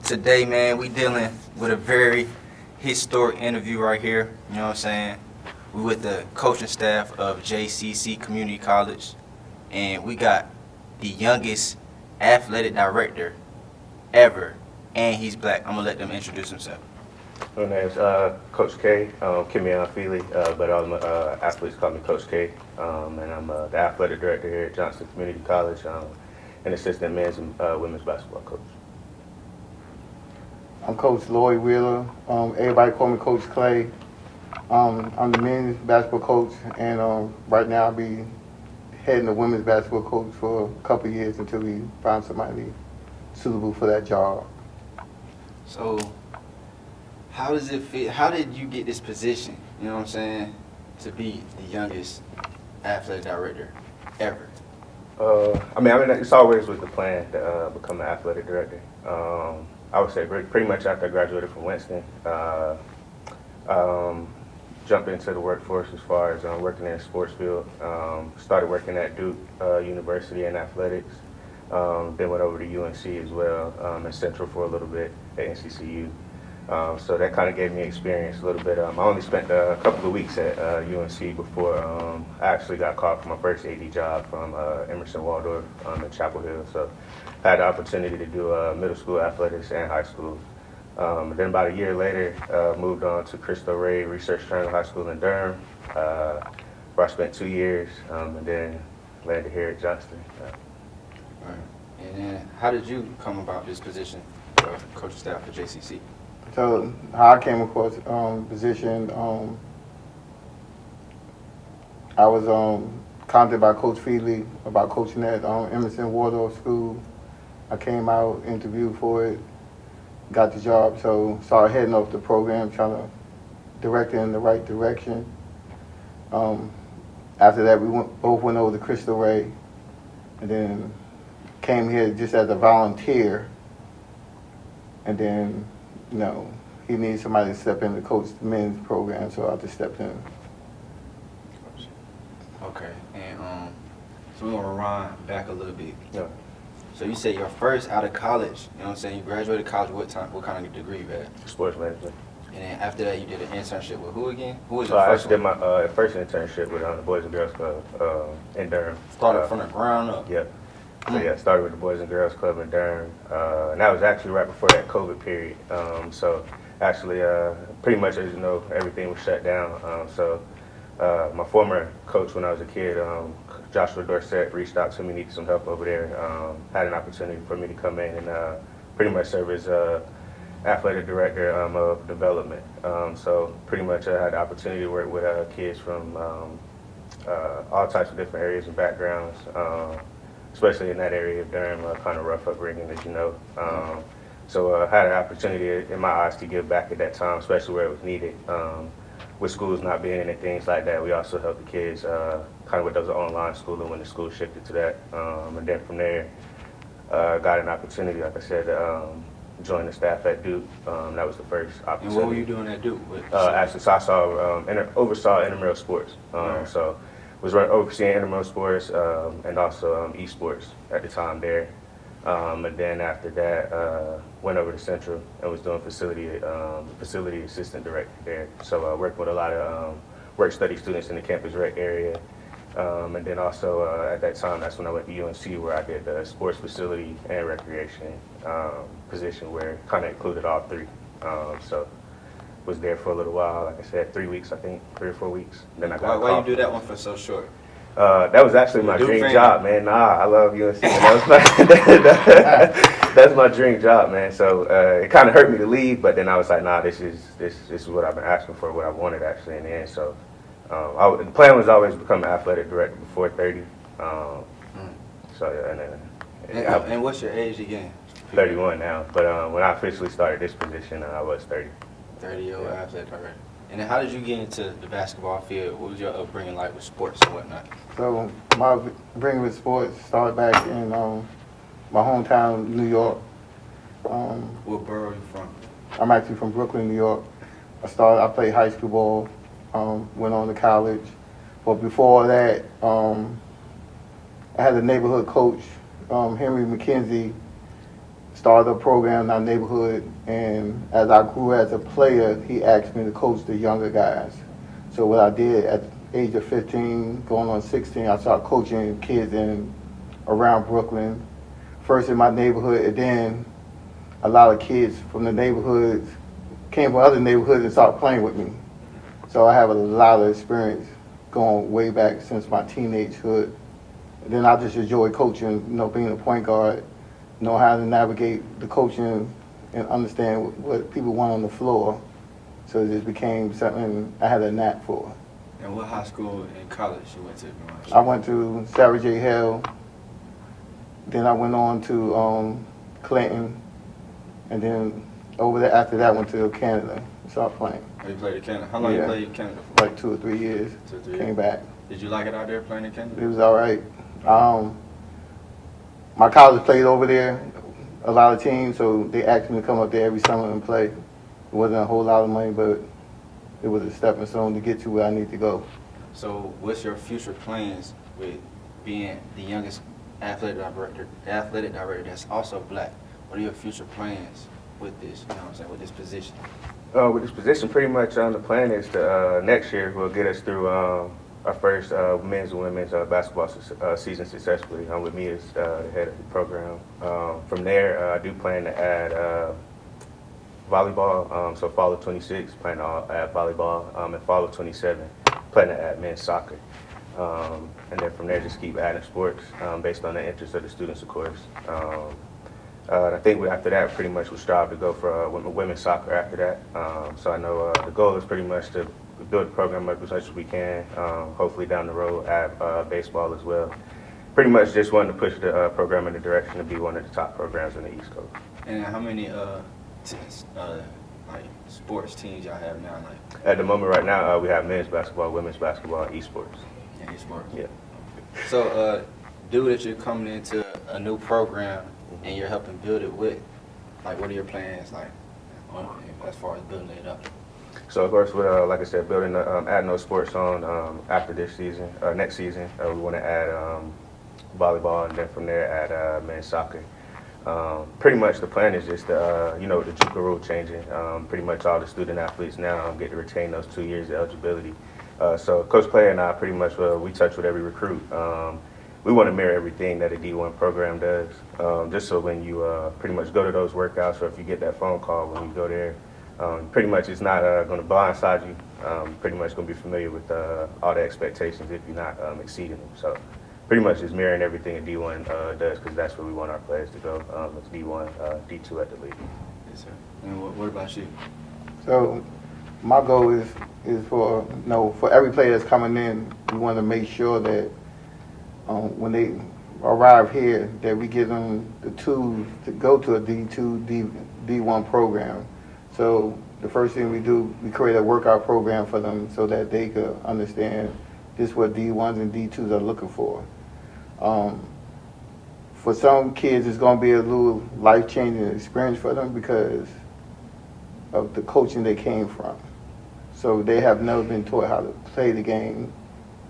Today, man, we dealing with a very historic interview right here. You know what I'm saying? We with the coaching staff of JCC Community College, and we got the youngest athletic director ever, and he's black. I'm gonna let them introduce themselves. My name's Coach K, Kemi, but all my athletes call me Coach K, and I'm the athletic director here at Johnston Community College, and assistant men's and women's basketball coach. I'm Coach Lloyd Wheeler. Everybody call me Coach Clay. I'm the men's basketball coach, and right now I'll be heading the women's basketball coach for a couple of years until we find somebody suitable for that job. So, how does it feel? How did you get this position? You know what I'm saying? To be the youngest athletic director ever. I mean, it's always was the plan to become an athletic director. I would say pretty much after I graduated from Winston, jumped into the workforce as far as working in the sports field. Started working at Duke University in athletics. Then went over to UNC as well, and Central for a little bit at NCCU. So that kind of gave me experience a little bit. I only spent a couple of weeks at UNC before I actually got called for my first AD job from Emerson Waldorf in Chapel Hill. So I had the opportunity to do middle school athletics and high school. Then about a year later, moved on to Cristo Rey Research Triangle High School in Durham, where I spent 2 years, and then landed here at Johnston. Right. And then, how did you come about this position of coaching staff for JCC? So how I came across position, I was contacted by Coach Feely about coaching at Emerson Waldorf School. I came out, interviewed for it, got the job, so started heading off the program, trying to direct it in the right direction. After that, we both went over to Cristo Rey, and then came here just as a volunteer, and then, you know, he needed somebody to step in to coach the men's program, so I just stepped in. Okay, and so we're gonna rewind back a little bit. Yeah. So you said your first out of college, you know what I'm saying? You graduated college, what kind of degree you had? Sports management. And then after that, you did an internship with who again? Who was So your I first actually did one? my first internship with the Boys and Girls Club in Durham. Started from the ground up. Yeah. So yeah, started with the Boys and Girls Club in Durham, and that was actually right before that COVID period. So actually, pretty much as you know, everything was shut down. So my former coach when I was a kid, Joshua Dorsett, reached out to me, needed some help over there. Had an opportunity for me to come in and pretty much serve as athletic director of development. So pretty much I had the opportunity to work with kids from all types of different areas and backgrounds. Especially in that area of Durham, kind of rough upbringing, as you know. So I had an opportunity, in my eyes, to give back at that time, especially where it was needed. With schools not being in and things like that, we also helped the kids kind of with those online schooling when the school shifted to that. And then from there, got an opportunity, like I said, join the staff at Duke. That was the first opportunity. And what were you doing at Duke? Actually, so I saw, oversaw intramural sports. Right. So was overseeing intramural sports and also esports at the time there. And then after that, went over to Central and was doing facility assistant director there. So working with a lot of work study students in the campus rec area. And then also at that time, that's when I went to UNC where I did the sports facility and recreation position where it kind of included all three. So was there for a little while, like I said, 3 weeks, I think, 3 or 4 weeks. Then I got Why you do that one for so short? That was actually my Duke dream fan? job, man. I love UNC. That's my dream job, man. So it kind of hurt me to leave, but then I was like, nah, this is what I've been asking for, what I wanted actually in the end. So the plan was always to become an athletic director before 30. So yeah, And what's your age again? 31 now, but when I officially started this position, I was 30. 30-year-old athletic director. And then how did you get into the basketball field? What was your upbringing like with sports and whatnot? So my upbringing with sports started back in my hometown, New York. What borough are you from? I'm actually from Brooklyn, New York. I played high school ball, went on to college. But before that, I had a neighborhood coach, Henry McKenzie. started a program in our neighborhood, and as I grew as a player, he asked me to coach the younger guys. So what I did at the age of 15, going on 16, I started coaching kids in around Brooklyn, first in my neighborhood, and then a lot of kids from the neighborhoods came from other neighborhoods and started playing with me. So I have a lot of experience going way back since my teenagehood. And then I just enjoy coaching, being a point guard, know how to navigate the coaching and understand what people want on the floor. So it just became something I had a knack for. And what high school and college you went to? I went to Sarah J. Hill. Then I went on to Clinton. And then over there, after that, I went to Canada and started playing. Oh, you played in Canada? How long you played in Canada for? Like 2 or 3 years. 2 or 3 years. Came back. Did you like it out there playing in Canada? It was all right. My college played over there, a lot of teams, so they asked me to come up there every summer and play. It wasn't a whole lot of money, but it was a stepping stone to get to where I need to go. So what's your future plans with being the youngest athletic director that's also black? What are your future plans with this, with this position? With this position, pretty much the plan is to next year will get us through our first men's and women's basketball season successfully. With me as the head of the program. From there, I do plan to add volleyball. So fall of 26, plan to add volleyball. And fall of 27, plan to add men's soccer. And then from there, just keep adding sports based on the interest of the students, of course. And I think after that, pretty much we'll strive to go for women's soccer after that. So I know the goal is pretty much to build the program up as much as we can. Hopefully down the road, add baseball as well. Pretty much just wanting to push the program in the direction to be one of the top programs in the East Coast. And how many sports teams y'all have now? At the moment right now, we have men's basketball, women's basketball, and esports. Yeah, esports. Yeah. So, due that you're coming into a new program and you're helping build it with, what are your plans as far as building it up? So of course, with like I said, building, adding those sports on after this season, next season, we want to add volleyball, and then from there add men's soccer. Pretty much the plan is just the JUCO rule changing. Pretty much all the student athletes now get to retain those 2 years of eligibility. So Coach Clay and I pretty much we touch with every recruit. We want to mirror everything that a D1 program does, just so when you pretty much go to those workouts, or if you get that phone call when you go there, pretty much it's not going to blindside you. Pretty much going to be familiar with all the expectations if you're not exceeding them. So pretty much just mirroring everything a D1 does, because that's where we want our players to go. It's D1, D2 at the league. Yes, sir. And what about you? So my goal is for every player that's coming in, we want to make sure that when they arrive here, that we give them the tools to go to a D2, D1 program. So the first thing we do, we create a workout program for them so that they could understand this is what D1s and D2s are looking for. For some kids, it's going to be a little life-changing experience for them because of the coaching they came from. So they have never been taught how to play the game.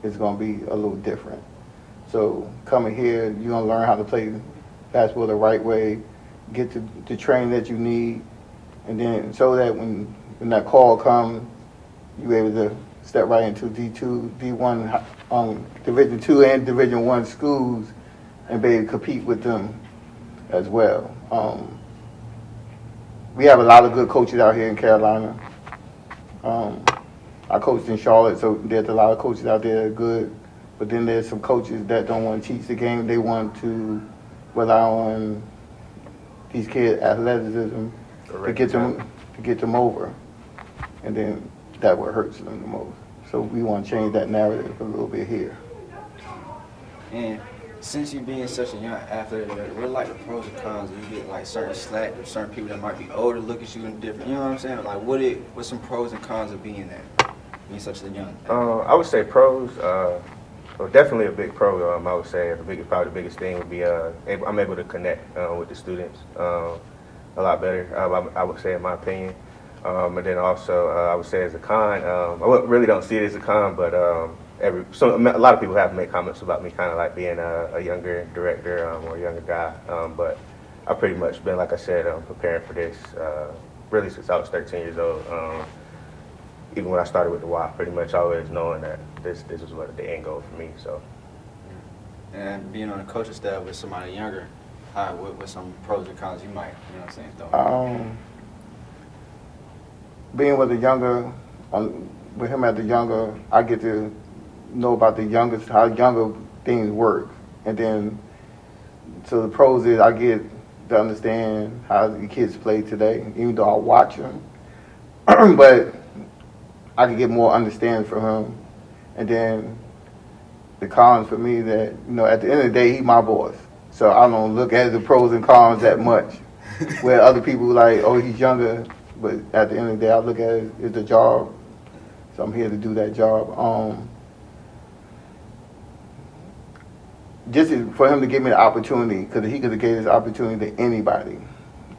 It's going to be a little different. So coming here, you're going to learn how to play basketball the right way, get the training that you need, and then so that when that call comes, you're able to step right into D2, D1, Division II and Division I schools and be able to compete with them as well. We have a lot of good coaches out here in Carolina. I coached in Charlotte, so there's a lot of coaches out there that are good. But then there's some coaches that don't want to teach the game. They want to rely on these kids' athleticism to get them over. And then that what hurts them the most. So we want to change that narrative a little bit here. And since you being such a young athlete, what are the pros and cons? Do you get certain slack or certain people that might be older look at you and different? You know what I'm saying? What's some pros and cons of being there, being such a young athlete? I would say pros. Well, definitely a big pro. I would say probably the biggest thing would be I'm able to connect with the students a lot better. I would say, in my opinion. And then also, I would say as a con, I really don't see it as a con, but a lot of people have made comments about me kind of like being a younger director or a younger guy. But I've pretty much been, like I said, preparing for this really since I was 13 years old. Even when I started with the Y, pretty much always knowing that this was what the end goal for me. So. And being on the coaching staff with somebody younger, with some pros and cons you might, you know what I'm saying, though. Being with the younger, with him as the younger, I get to know about the youngest, how younger things work. And then, so the pros is I get to understand how the kids play today, even though I watch them. But I can get more understanding from him. And then the cons for me that, you know, at the end of the day, he's my boss. So I don't look at the pros and cons that much. Where other people like, oh, he's younger. But at the end of the day, I look at it as a job. So I'm here to do that job. Just for him to give me the opportunity, because he could have gave this opportunity to anybody.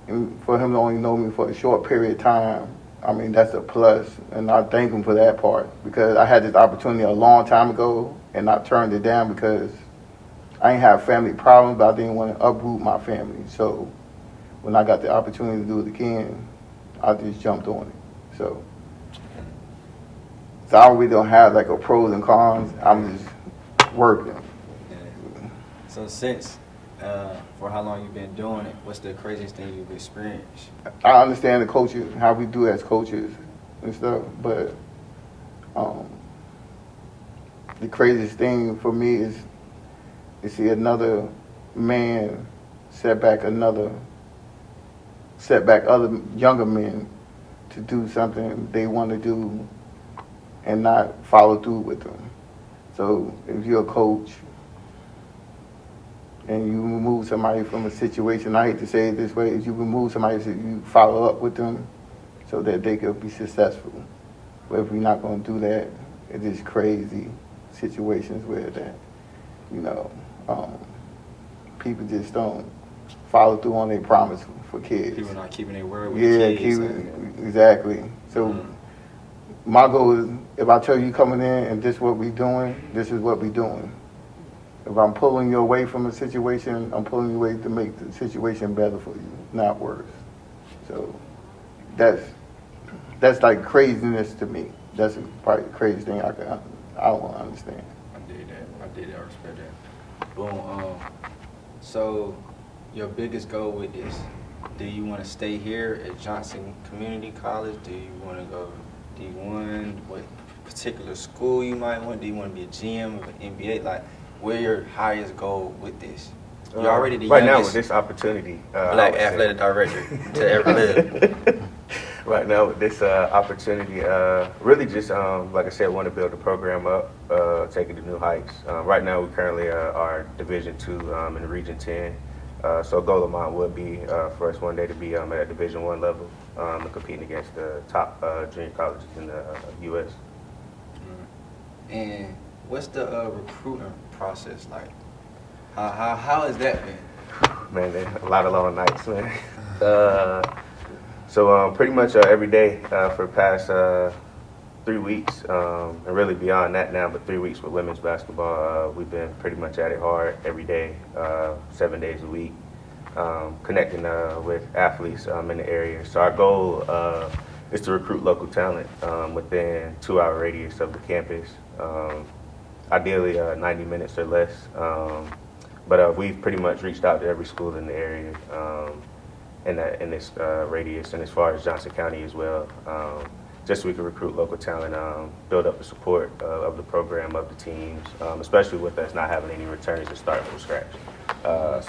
And for him to only know me for a short period of time, I mean, that's a plus. And I thank him for that part, because I had this opportunity a long time ago, and I turned it down because I ain't have family problems, but I didn't want to uproot my family. So when I got the opportunity to do it again, I just jumped on it. So I really don't have like a pros and cons. I'm just working. Yeah. So since, for how long you've been doing it, what's the craziest thing you've experienced? I understand the coaches, how we do as coaches and stuff, but the craziest thing for me is to see another man set back other younger men to do something they want to do and not follow through with them. So if you're a coach and you remove somebody from a situation, I hate to say it this way, if you remove somebody, so you follow up with them so that they could be successful. But if we're not going to do that, it's just crazy situations where that, you know, people just don't follow through on their promise for kids. People not keeping their word with the kids. Exactly. So my goal is, if I tell you coming in and this is what we doing, this is what we doing. If I'm pulling you away from a situation, I'm pulling you away to make the situation better for you, not worse. So that's like craziness to me. That's probably the craziest thing I don't understand. I did that. I respect that. Boom. So your biggest goal with this, do you want to stay here at Johnson Community College? Do you want to go D1? What particular school you might want? Do you want to be a GM of an NBA? Like, where your highest goal with this? You're already the right youngest now with this opportunity, black athletic director to ever live. Right now with this opportunity, really just like I said, want to build the program up, take it to new heights. Right now we currently are Division II in the Region 10. So a goal of mine would be for us one day to be at Division I level and competing against the top junior colleges in the U.S. And what's the recruiting process like? How has that been? Man, a lot of long nights, man. So pretty much every day for the past 3 weeks, and really beyond that now, but 3 weeks with women's basketball, we've been pretty much at it hard every day, 7 days a week, connecting with athletes in the area. So our goal is to recruit local talent within 2-hour radius of the campus, ideally 90 minutes or less. But we've pretty much reached out to every school in the area in this radius, and as far as Johnson County as well, just so we can recruit local talent, build up the support of the program, of the teams, especially with us not having any returns to start from scratch.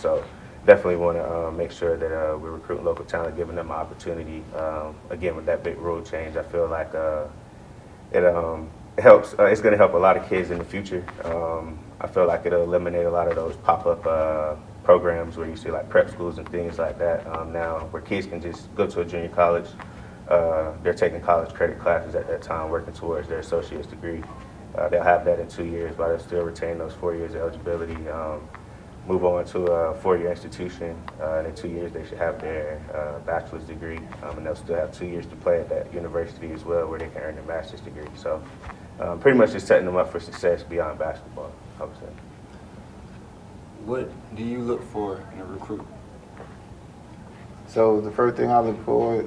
So definitely want to make sure that we're recruiting local talent, giving them an opportunity. Again, with that big rule change, I feel like it helps. It's going to help a lot of kids in the future. I feel like it'll eliminate a lot of those pop-up programs where you see like prep schools and things like that now, where kids can just go to a junior college. They're taking college credit classes at that time, working towards their associate's degree. They'll have that in 2 years, but they'll still retain those 4 years of eligibility. Move on to a 4-year institution, and in 2 years they should have their bachelor's degree, and they'll still have 2 years to play at that university as well, where they can earn their master's degree. So pretty much just setting them up for success beyond basketball, I would say. What do you look for in a recruit? So the first thing I look for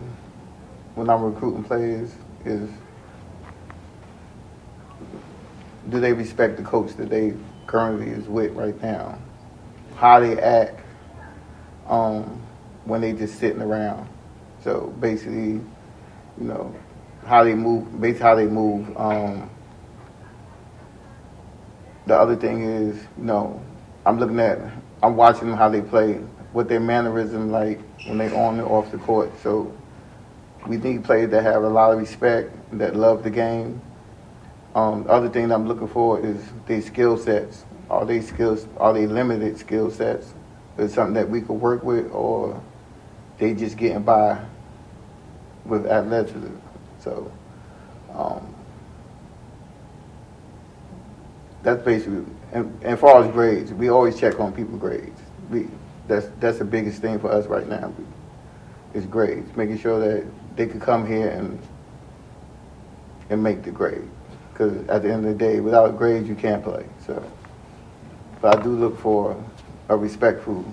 when I'm recruiting players is, do they respect the coach that they currently is with right now? How they act when they just sitting around. So basically, how they move. Basically, how they move. The other thing is, I'm watching them how they play, what their mannerism like when they on and off the court. So we need players that have a lot of respect, that love the game. The other thing that I'm looking for is their skill sets. Are they limited skill sets? Is it something that we could work with, or they just getting by with athleticism? So that's basically, and as far as grades, we always check on people's grades. That's the biggest thing for us right now, is grades, making sure that they could come here and make the grade. Because at the end of the day, without grades, you can't play. So, but I do look for a respectful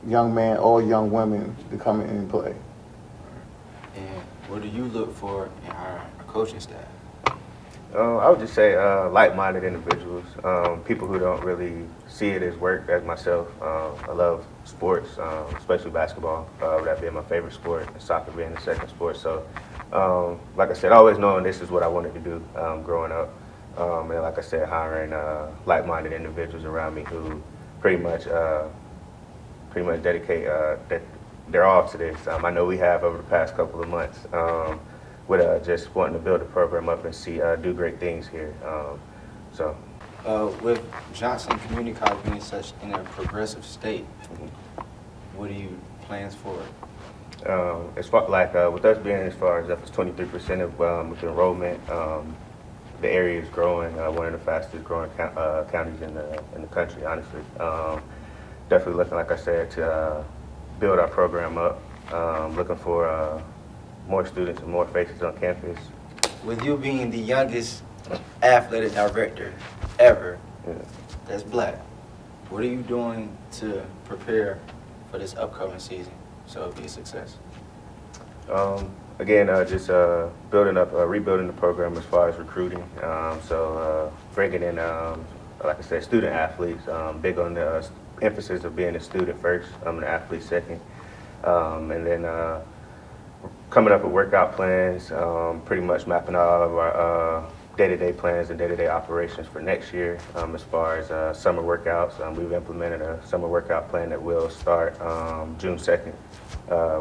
young man or young women to come in and play. And what do you look for in our coaching staff? I would just say like-minded individuals, people who don't really see it as work, as myself. I love sports, especially basketball, that being my favorite sport, and soccer being the second sport. So, like I said, always knowing this is what I wanted to do growing up. And like I said, hiring like-minded individuals around me who pretty much dedicate their all to this. I know we have over the past couple of months. With just wanting to build the program up and do great things here. With Johnson Community College being such in a progressive state, what are you plans for it? As far with us being as far as up as 23% of with enrollment, the area is growing. One of the fastest growing counties in the country, honestly. Definitely looking, like I said, to build our program up. Looking for more students and more faces on campus. With you being the youngest athletic director ever, that's black, what are you doing to prepare for this upcoming season so it'll be a success? Again, just rebuilding the program as far as recruiting. Bringing in, like I said, student athletes. Big on the emphasis of being a student first, an athlete second, and then coming up with workout plans, pretty much mapping all of our day-to-day plans and day-to-day operations for next year. As far as summer workouts, we've implemented a summer workout plan that will start June 2nd.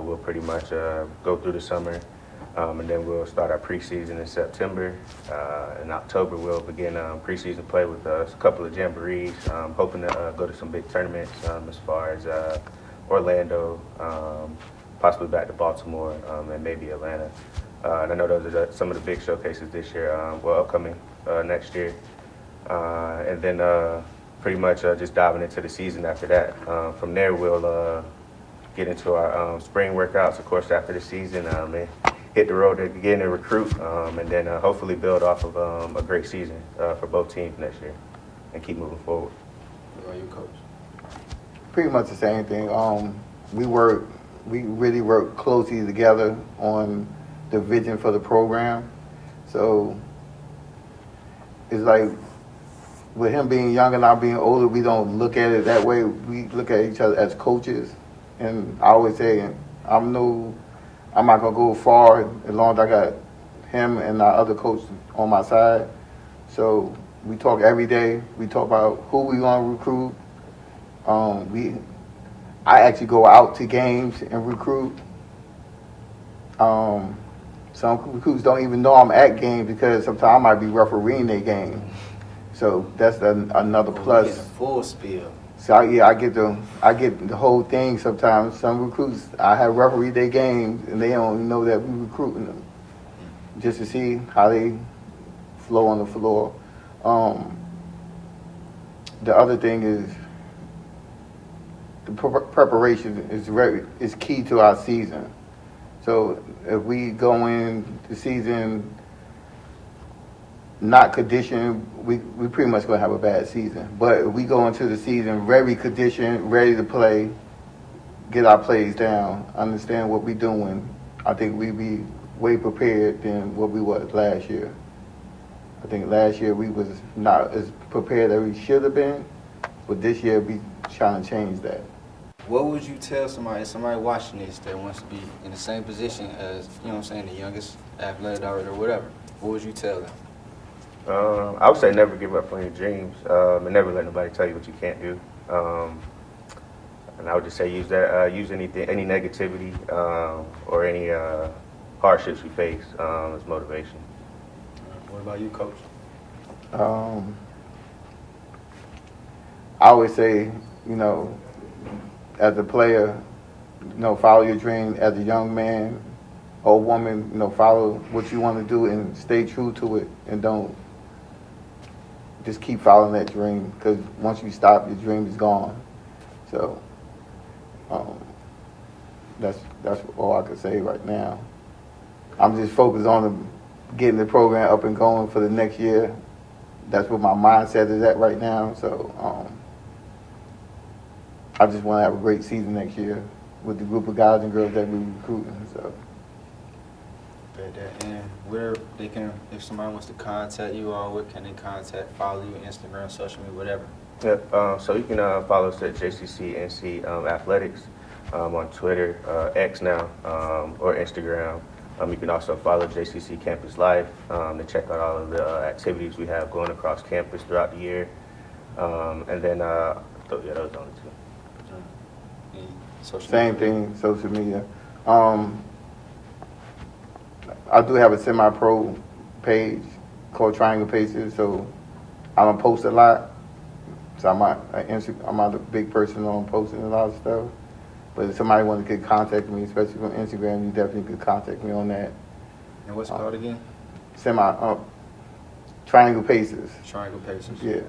We'll pretty much go through the summer, and then we'll start our preseason in September. In October, we'll begin preseason play with a couple of jamborees, hoping to go to some big tournaments as far as Orlando, possibly back to Baltimore, and maybe Atlanta. And I know those are some of the big showcases this year, upcoming next year. And then pretty much just diving into the season after that. From there, we'll get into our spring workouts, of course, after the season, and hit the road again and recruit, and then hopefully build off of a great season for both teams next year and keep moving forward. What about you, Coach? Pretty much the same thing. We really work closely together on the vision for the program. So it's like, with him being young and I being older, we don't look at it that way. We look at each other as coaches. And I always say, I'm not gonna go far as long as I got him and our other coach on my side. So we talk every day. We talk about who we want to recruit. I actually go out to games and recruit. Some recruits don't even know I'm at games because sometimes I might be refereeing their game. So that's another plus. You get a full spiel. So I get the whole thing sometimes. Some recruits, I have refereed their games and they don't even know that we recruiting them, just to see how they flow on the floor. The other thing is the preparation is key to our season. So if we go in the season not conditioned, we pretty much gonna have a bad season. But if we go into the season very conditioned, ready to play, get our plays down, understand what we doing, I think we be way prepared than what we was last year. I think last year we was not as prepared as we should have been, but this year we trying to change that. What would you tell somebody watching this that wants to be in the same position as, you know what I'm saying, the youngest athlete or whatever? What would you tell them? I would say never give up on your dreams, and never let nobody tell you what you can't do. And I would just say use anything, any negativity or any hardships we face as motivation. What about you, Coach? I always say, you know, as a player, you know, follow your dream. As a young man or woman, you know, follow what you want to do and stay true to it, and don't just keep following that dream, because once you stop, your dream is gone. So that's all I could say right now. I'm just focused on getting the program up and going for the next year. That's what my mindset is at right now. So I just want to have a great season next year with the group of guys and girls that we're recruiting. So. And where they can, if somebody wants to contact you, or where can they follow you, Instagram, social media, whatever? Yep. So you can follow us at JCCNC Athletics on Twitter, X now, or Instagram. You can also follow JCC Campus Life to check out all of the activities we have going across campus throughout the year. And then, yeah, those are the only two. Any social Same media? thing, social media. I do have a semi-pro page called Triangle Paces, so I'm gonna post a lot. So I'm not a big person on posting a lot of stuff. But if somebody wanted to contact me, especially from Instagram, you definitely could contact me on that. And what's it called again? Triangle Paces. Triangle Pacers. Yeah.